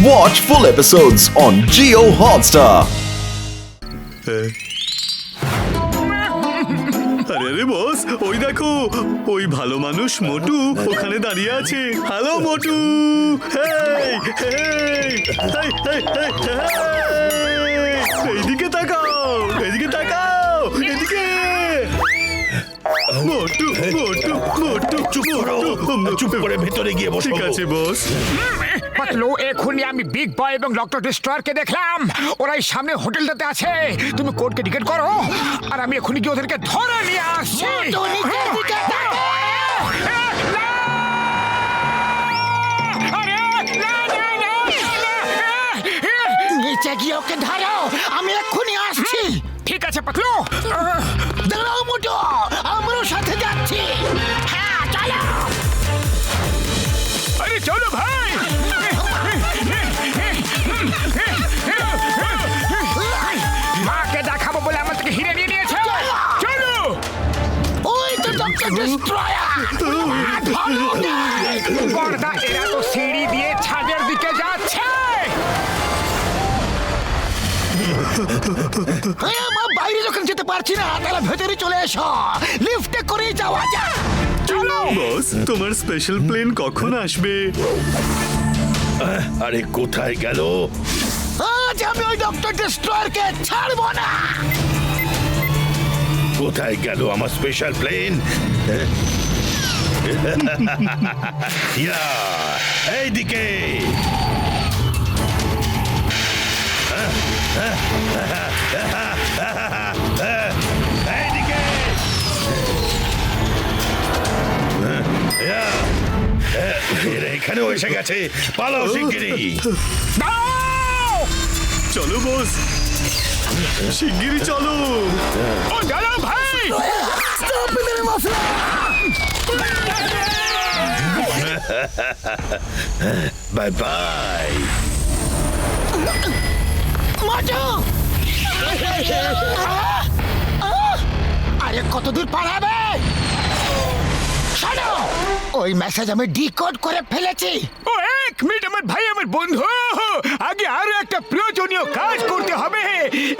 Watch full episodes on Jio Hotstar. আরে আরে বস, ওই দেখো, ওই ভালো মানুষ মোটু ওখানে দাঁড়িয়ে আছে। হ্যালো মোটু, হেই হেই হেই হেই হেই হেই, এইদিকে তাকাও, এদিকে তাকাও, এদিকে। মোটু মোটু মোটু, চুপ করে ভেতরে গিয়ে বসো। ঠিক আছে বস। পাতলু, এখনই আমি বিগ বয় এবং ডক্টর ডিস্ট্রয়ারকে দেখলাম, ওরাই সামনে হোটেলটাতে আছে। তুমি কোর্টকে টিকেট করো, আর আমি এখনই গিয়ে ওদেরকে ধরে নিয়ে আসছি। নিচে গিয়ে ওকে ধরো, আমি এক্ষুনি আসছি। ঠিক আছে পাতলু। দাঁড়াও মোটো, আমরাও সাথে যাচ্ছি। হ্যাঁ চলো। আরে চলো ভাই। মাকে দেখাবো বলে আমার থেকে হিরে নিয়ে নিয়েছে। চলো। ওই তো ডক্টর ডিস্ট্রয়ার। বর্দা, এরা তো সিঁড়ি দিয়ে ছাদের দিকে যাচ্ছে। আমার বাইরে যখন যেতে পারছি না, তাহলে ভেতরে চলে এসো, লিফটে করে যাওয়া যাক। চলো। বস, তোমার স্পেশাল প্লেন কখন আসবে? আরে কোথায় গেল? আজ আমি ওই ডক্টর ডিস্ট্রয়ারকে ছাড়বো না। কোথায় গেল আমার স্পেশাল প্লেন? ইয়া, এইদিকে। এইদিকে। এরা এখানেও এসে গেছে, পালাও শিগগিরি। চলো বস, শিগগিরই চলো। ও দাঁড়াও ভাই। Bye bye. মোটো! আরে কত দূর পালাবে? শোনো, ওই মেসেজ আমি ডিকোড করে ফেলেছি। ও এক মিনিট, আমার ভাই, আমার বন্ধু, আগে আরো একটা প্রয়োজনীয় কাজ করতে হবে।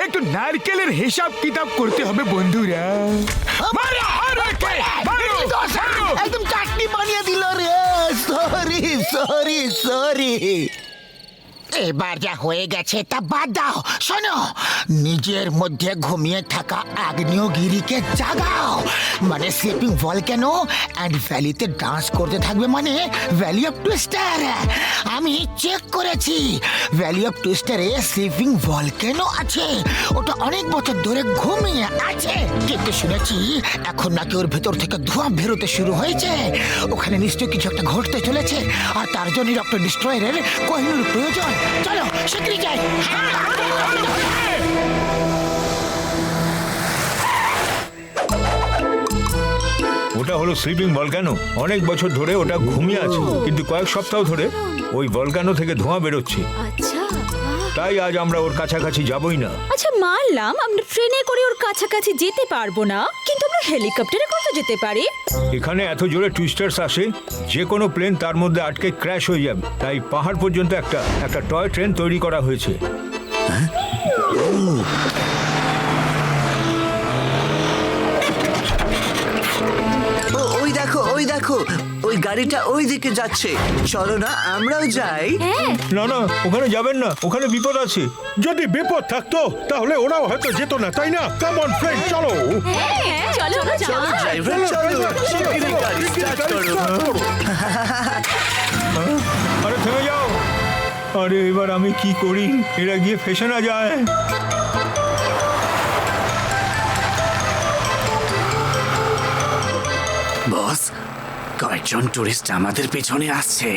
একটু নারকেলের হিসাব কিতাব করতে হবে বন্ধুরা। মারো, আরো একটা, মারো, মারো। একদম চাটনি বানিয়ে দিল রে। Sorry sorry sorry. এবার যা হয়ে গেছে তা বাদ দাও। শোনো, নিজের মধ্যে ঘুমিয়ে থাকা আগ্নেয়গিরিকে জাগাও, মানে স্লিপিং ভলক্যানো অ্যান্ড ভ্যালিতে ডান্স করতে থাকবে, মানে ভ্যালি অফ টুইস্টার। আমি চেক করেছি, ভ্যালি অফ টুইস্টারে স্লিপিং ভলক্যানো আছে। ওটা অনেক বছর ধরে ঘুমিয়ে আছে, কিন্তু শুনেছি এখন নাকি ওর ভেতর থেকে ধোঁয়া বেরোতে শুরু হয়েছে। ওখানে নিশ্চয়ই কিছু একটা ঘটতে চলেছে, আর তার জন্য ডক্টর ডিস্ট্রয়ারের কোহিনূর প্রয়োজন। চলো শিগগিরই যাই। ওটা হলো স্লিপিং ভলক্যানো। অনেক বছর ধরে ওটা ঘুমিয়ে আছে, কিন্তু কয়েক সপ্তাহ ধরে ওই ভলক্যানো থেকে ধোঁয়া বেরোচ্ছে। আচ্ছা, তাই আজ আমরা ওর কাছাকাছি যাবই না। আচ্ছা মানলাম আমরা ট্রেনে করে ওর কাছাকাছি যেতে পারবো না, কিন্তু আমরা হেলিকপ্টারে করে যেতে পারি। এখানে এত জোরে টুইস্টার্স আসে, যে কোনো প্লেন তার মধ্যে আটকে ক্র্যাশ হয়ে যাবে। তাই পাহাড় পর্যন্ত একটা টয় ট্রেন তৈরি করা হয়েছে। ওই দেখো, ওই গাড়িটা ওই দিকে যাচ্ছে। চলো না আমরাও যাই। না না, ওখানে যাবেন না, ওখানে বিপদ আছে। যদি বিপদ থাকতো তাহলে ওরাও হয়তো যেত না, তাই না? কাম অন ফ্রেন্ড, চলো। চলো চলো ড্রাইভার, চলো শিগগিরই গাড়ি স্টার্ট করো। আরে থেমে যাও। আরে এবার আমি কি করি? এরা গিয়ে ফেসে না যায়। বস, কয়েকজন টুরিস্ট আমাদের পেছনে আসছে।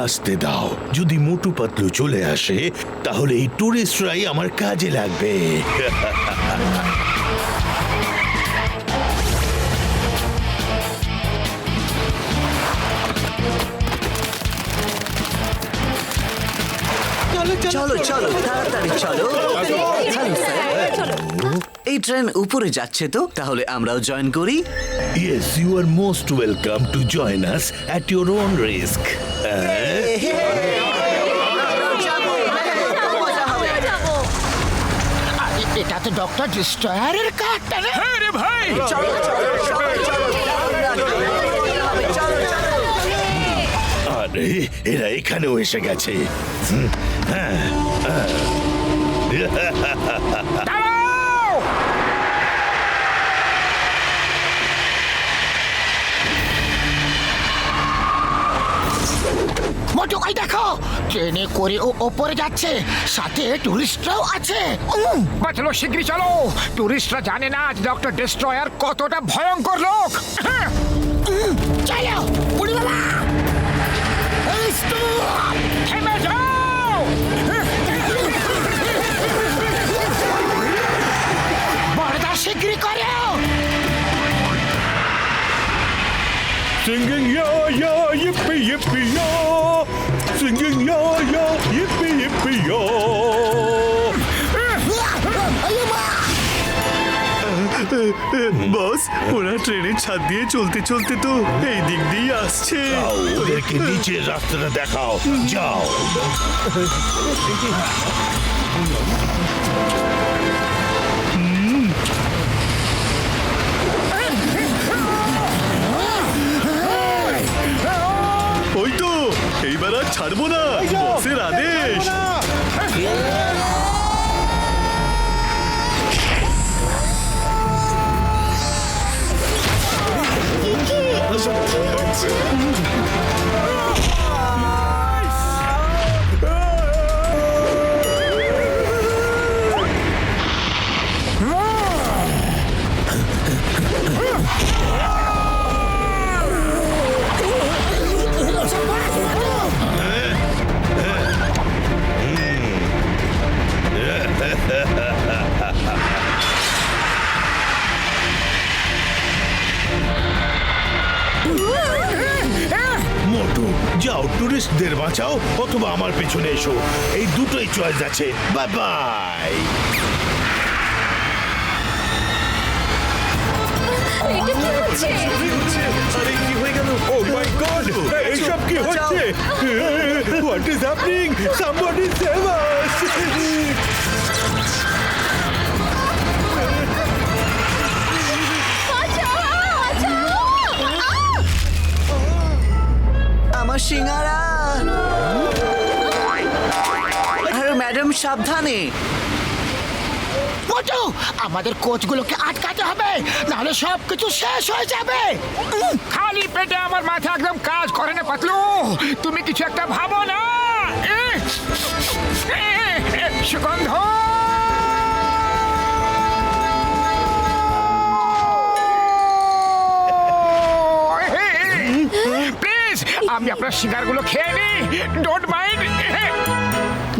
আসতে দাও, যদি মোটু পাতলু চলে আসে তাহলে এই টুরিস্টরাই আমার কাজে লাগবে। চলো চলো তাড়াতাড়ি চলো। হ্যালো স্যার, এই ট্রেন উপরে যাচ্ছে তো, তাহলে আমরাও জয়েন করি। Yes, you are most welcome to join us at your own risk. সাথে ডক্টর ডিস্ট্রয়ারের কার্ডটা না? হ্যাঁ রে ভাই, আরে এরা এখানেও এসে গেছে। দাঁড়াও! মোটু ওই দেখো, ট্রেনে করে ও ওপরে যাচ্ছে, সাথে টুরিস্টরাও আছে। বাঁচলো, শিগগিরই চলো। টুরিস্টরা জানে না ডক্টর ডিস্ট্রয়ার কতটা ভয়ঙ্কর লোক। হ্যাঁ, চলো উড়ি বাবা, এই stop! থেমে যাও! বড়দা শিগগিরই করো। Singing ya ya yippee yippee ya, singing ya ya yippee yippee ya. বস, ওরা ট্রেনের ছাদ দিয়ে চলতে চলতে তো এই দিক দিয়ে আসছে। যাও, ওদেরকে নিচের রাস্তাটা দেখাও, যাও। ওই তো, এইবার আর ছাড়বো না, বসের আদেশ। মোটু, যাও টুরিস্টদের বাঁচাও অথবা আমার পেছনে এসো, এই দুটোই চয়েস আছে। Bye bye. এটা কি হচ্ছে? আরে কি হয়ে গেল? Oh my God! এইসব কি হচ্ছে? What is happening? Somebody save us! আমার সিঙ্গারা। আরে ম্যাডাম, সাবধানে। মোটু, আমাদের কোচগুলোকে আটকাতে হবে, নাহলে সবকিছু শেষ হয়ে যাবে। খালি পেটে আমার মাথা একদম কাজ করে না পাতলু। তুমি কিছু একটা ভাবো না। সুগন্ধ, প্লিজ আমি আপনার শিকারগুলো খেয়ে নিই, ডোন্ট মাইন্ড।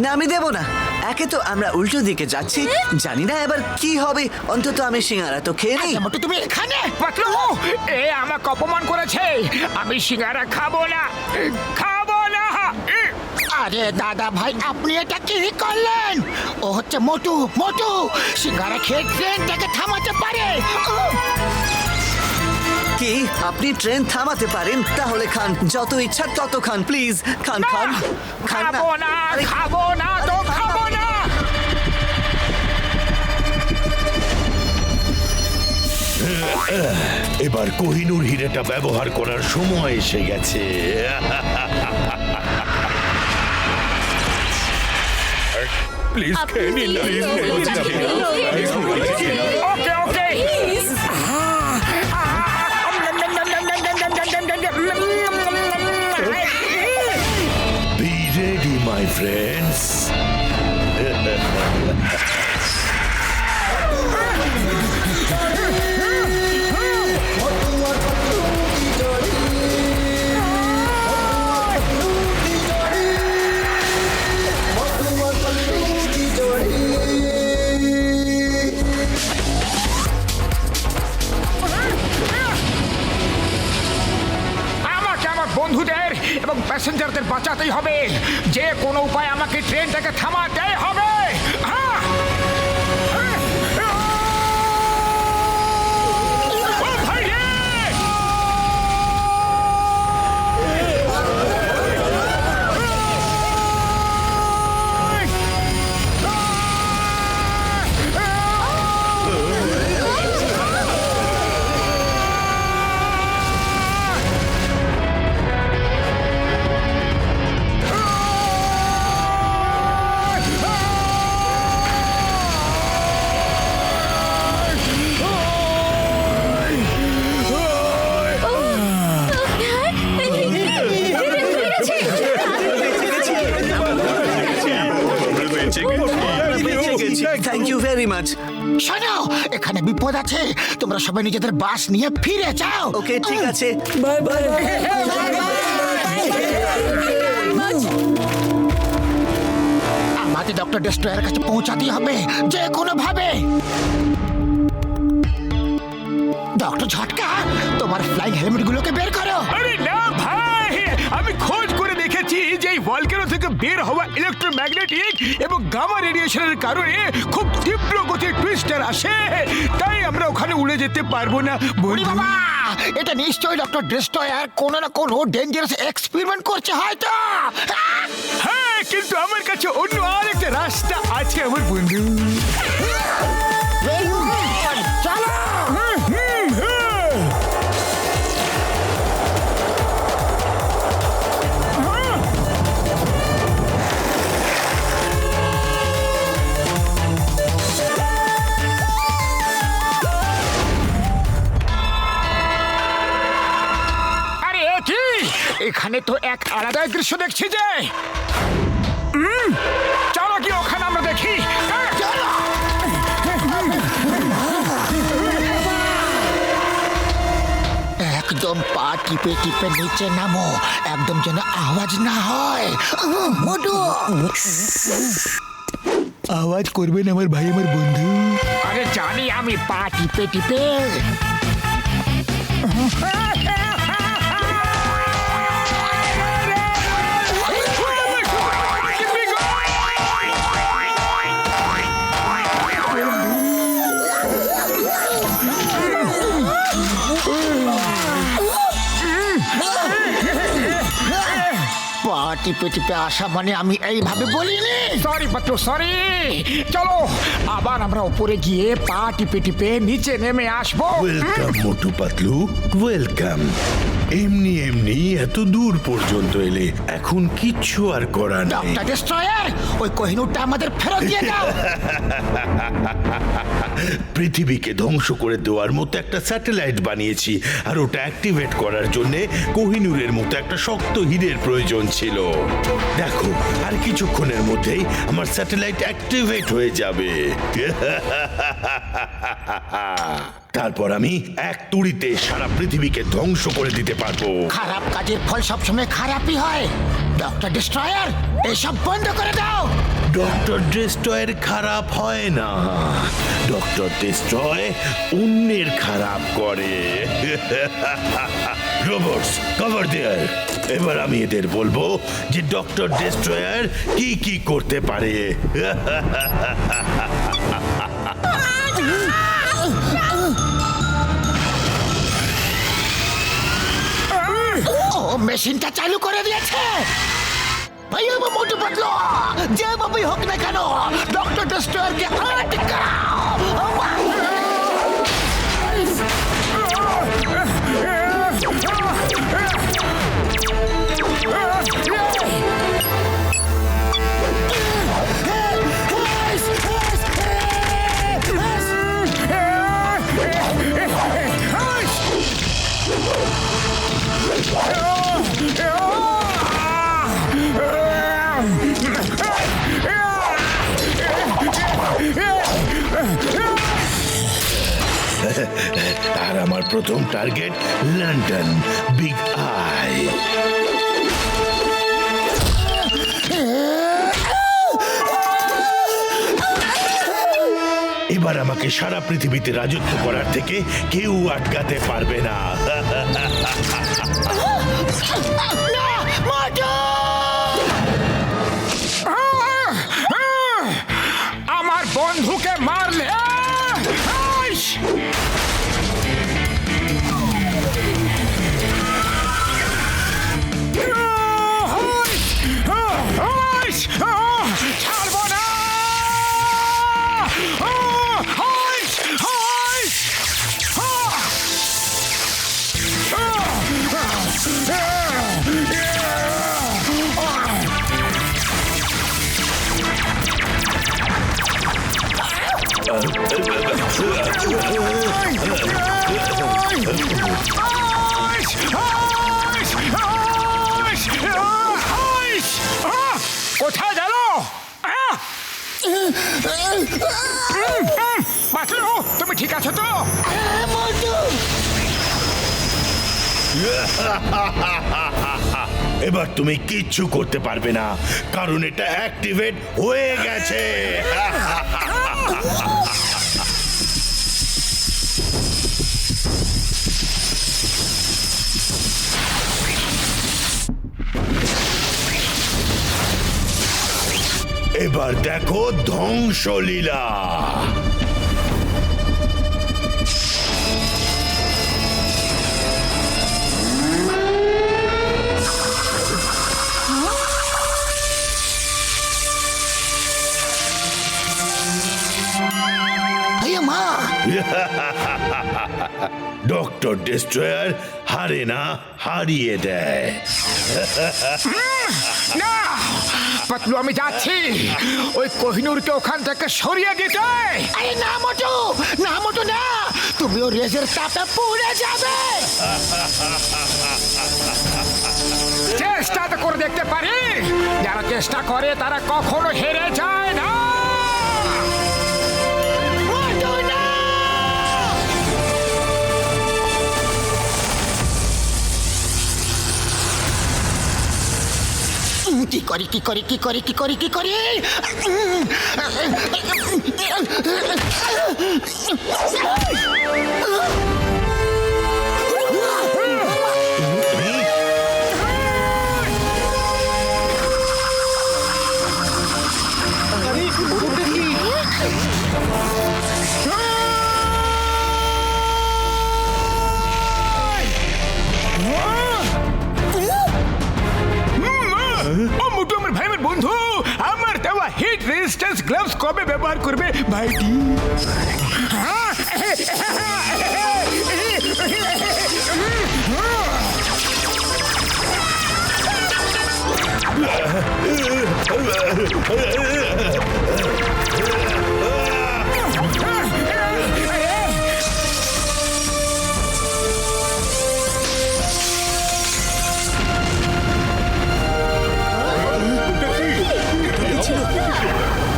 না, আমি দেব না। একে তো আমরা উল্টো দিকে যাচ্ছি, জানি না এবার কি হবে। অন্তত আমি সিঙ্গারা তো খেয়ে নিই। আচ্ছা, মোটু তুমি এখানে? পাতলু, এ আমাকে অপমান করেছে। আমি সিঙ্গারা খাবো না, খাবো না। আরে দাদা ভাই, আপনি এটা কি করলেন? ও হচ্ছে মোটু। মোটু সিঙ্গারা খেয়ে ট্রেনটাকে থামাতে পারে। কি আপনি ট্রেন থামাতে পারেন? তাহলে খান, যত ইচ্ছা তত খান, প্লিজ খান খান খান না। খাবো না, আরে, খাবো না তো খাবো না। এবার কোহিনূর হিরেটা ব্যবহার করার সময় এসে গেছে। প্লিজ খেয়ে নিন না। ওকে ওকে। Be ready, my friends. বন্ধুদের এবং প্যাসেঞ্জারদের বাঁচাতেই হবে। যে কোনো উপায় আমাকে ট্রেনটাকে থামাতে হবে। হ্যাঁ, ও ভাই রে! Thank you very much. শোনো, এখানে বিপদ আছে, তোমরা সবাই নিজেদের বাস নিয়ে ফিরে যাও। ওকে, ঠিক আছে। আমাদের ডক্টর ডেস্ট্রয়ারের কাছে পৌঁছাতে হবে যে কোনো ভাবে। ডক্টর ঝটকা, তোমার ফ্লাইং হেলমেট গুলোকে বের করো। আরে না ভাই, আমি খোঁজ করে দেখেছি যে এই ভলকেনো থেকে বের হওয়া ইলেকট্রোম্যাগনেটিক এবং গামা রেডিয়েশনের কারণে খুব তীব্র গতির টুইস্টার আসে, তাই আমরা ওখানে উড়ে যেতে পারবো না ওরে বন্ধু। বাবা, এটা নিশ্চয়ই ডক্টর ডেস্ট্রয়ার কোনো না কোনো ডেঞ্জারাস এক্সপেরিমেন্ট করছে হয়তো। হ্যাঁ, কিন্তু আমার কাছে অন্য আরেকটা রাস্তা আছে আমার বন্ধু। চলো। আরে এ কি, এখানে তো এক আলাদা দৃশ্য দেখছি যে। চলো কি ওখানে আমরা দেখি। একদম পা টিপে টিপে নিচে নামো, একদম যেন আওয়াজ না হয়। মোটু, আওয়াজ করবেন আমার ভাই আমার বন্ধু। আরে জানি আমি, পা টিপে টিপে। পা টিপে টিপে আসা মানে আমি এইভাবে বলিনি। সরি পাত্র, সরি। চলো আবার আমরা উপরে গিয়ে পা টিপে টিপে নিচে নেমে আসবো। Welcome Motu Patlu, welcome. এমনি এমনি এত দূর পর্যন্ত এলে, এখন কিচ্ছু আর করার নেই। ডক্টর ডেস্ট্রয়ার, ওই কোহিনূরটা আমাদের ফেরত দিয়ে দাও। পৃথিবীকে ধ্বংস করে দেওয়ার মতো একটা স্যাটেলাইট বানিয়েছি, আর ওটা অ্যাক্টিভেট করার জন্য কোহিনূরের মতো একটা শক্ত হীরের প্রয়োজন ছিল। দেখো, আর কিছুক্ষণের মধ্যেই আমার স্যাটেলাইট অ্যাক্টিভেট হয়ে যাবে। তারপর আমি এক তুড়িতে সারা পৃথিবীকে ধ্বংস করে দিতে পারবো। খারাপ কাজের ফল সবসময় খারাপই হয়। ডক্টর ডেস্ট্রয়ার, এসব বন্ধ করে দাও। ডক্টর ডেস্ট্রয়ের খারাপ হয় না, ডক্টর ডেস্ট্রয় অন্যের খারাপ করে। রোবটস, কভার দেয়ার। এবার আমি এদের বলবো যে ডক্টর ডেস্ট্রয়ার কি কি করতে পারে। ও মেশিনটা চালু করে দিয়েছে। ভাই আমার মোটু পাতলু, যেভাবেই হোক না কেন ডক্টর ডেস্ট্রয়ারকে আটকাও। আর আমার প্রথম টার্গেট লন্ডন, বিগ আই। এবার আমাকে সারা পৃথিবীতে রাজত্ব করার থেকে কেউ আটকাতে পারবে না। আমার বন্ধুকে মারলে ছাড়বো না। কোথায় গেল? ঠিক আছো তো? মোটু এবার তুমি কিচ্ছু করতে পারবে না, কারণ এটা অ্যাক্টিভেট হয়ে গেছে। এবার দেখো ধ্বংসলীলা। মা ডক্টর ডেস্ট্রয়ার হারে না, হারিয়ে দেয়। না পাতলু, আমি যাচ্ছি ওই কোহিনূরকে ওখান থেকে সরিয়ে দিতে। আরে না মোটু, না মোটু না, তুমি ও রেজের তাপে পুড়ে যাবে। চেষ্টা তো করে দেখতে পারি, যারা চেষ্টা করে তারা কখনো হেরে যায় না। মোটু না! কি করি কি করি কি করি কি করি কি করি? ও মোটু, আমার ভাই, আমার বন্ধু, আমার দেওয়া হিট রেজিস্ট্যান্স গ্লাভস কবে ব্যবহার করবে ভাইটি?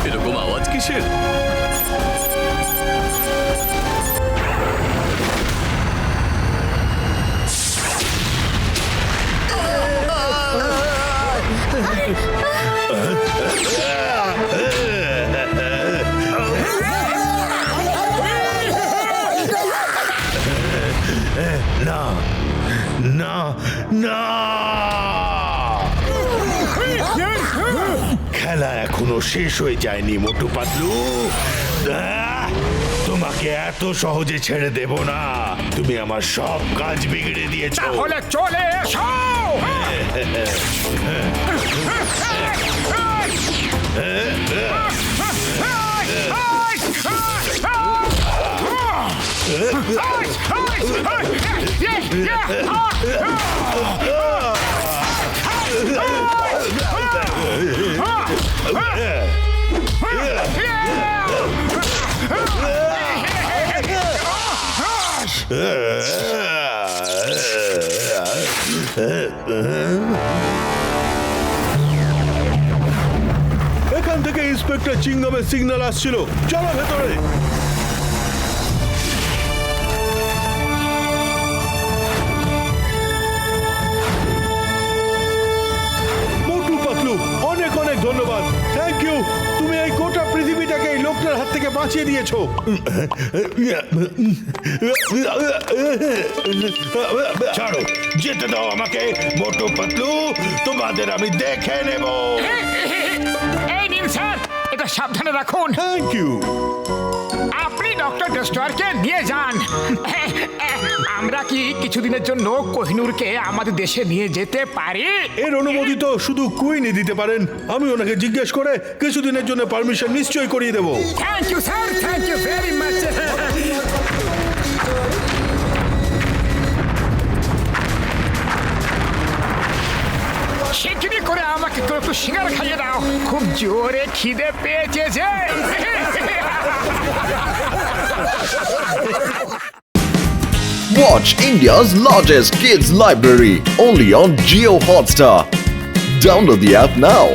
এরকম আওয়াজ কিসের? না না না, খেলা এখনো শেষ হয়ে যায়নি মোটু পাতলু। তোমাকে এত সহজে ছেড়ে দেব না, তুমি আমার সব কাজ বিগড়ে দিয়েছো। তাহলে চলে এসো। এখান থেকে ইন্সপেক্টর চিংগামের সিগন্যাল আসছিল, চলো ভেতরে। মোটু পাতলু, অনেক অনেক ধন্যবাদ, থ্যাংক ইউ। তুমি এই গোটা পৃথিবীটাকে এই লোকটার হাত থেকে বাঁচিয়ে দিয়েছো। ছাড়ো, যেতে দাও আমাকে মোটু পাতলু, তোমাদের আমি দেখে নেব। এই নিন স্যার, এটা সাবধানে রাখুন। Thank you. আপনি ডক্টর ডেস্ট্রয়ারকে নিয়ে যান। আমরা কি কিছুদিনের জন্য কোহিনূরকে আমাদের দেশে নিয়ে যেতে পারি? এর অনুমতি তো শুধু কুইনই দিতে পারেন। আমি ওনাকে জিজ্ঞেস করে কিছুদিনের জন্য পারমিশন নিশ্চয়ই করিয়ে দেবো। Thank you sir, thank you very much. শিগগিরই করে আমাকে একটু সিঙ্গারা খাইয়ে দাও, খুব জোরে খিদে পেয়েছে যে। Watch India's largest kids library only on Jio Hotstar. Download the app now.